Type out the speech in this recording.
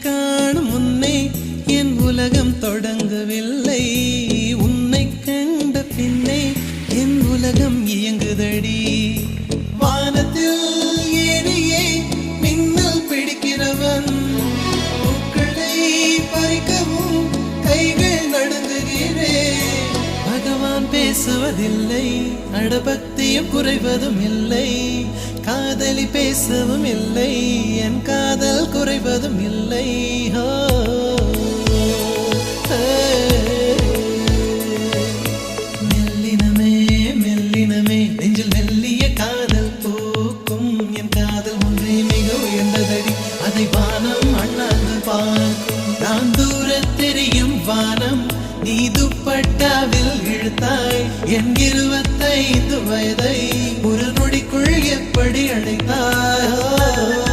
காணும் முன்னே என் உலகம் தொடங்கவில்லை. உன்னை கண்ட பின்னே என் உலகம் இயங்குதடி. வானத்தில் ஏறியே மின்னல் பிடிக்கிறவன் பூக்களை பறிக்கவும் கைகள் நடுங்குகிறேன். பகவான் பேசுவதில்லை, அடபக்தியும் குறைவதும் இல்லை. காதலி பேசவும் இல்லை, என் காதல் குறைவதும் இல்லை. மெல்லினமே மெல்லினமே நெஞ்சில் மெல்லிய காதல் பூக்கும். என் காதல் ஒன்றே மிக உயர்ந்ததடி, அதை வானம் அண்ணாந்து பார்க்கும். நான் தூர தெரியும் வானம், நீ துப்பட்டாவில் இழுத்தாய். என் 25 வயதை ஒரு நொடிக்குள் எப்படி அழைத்தாய்?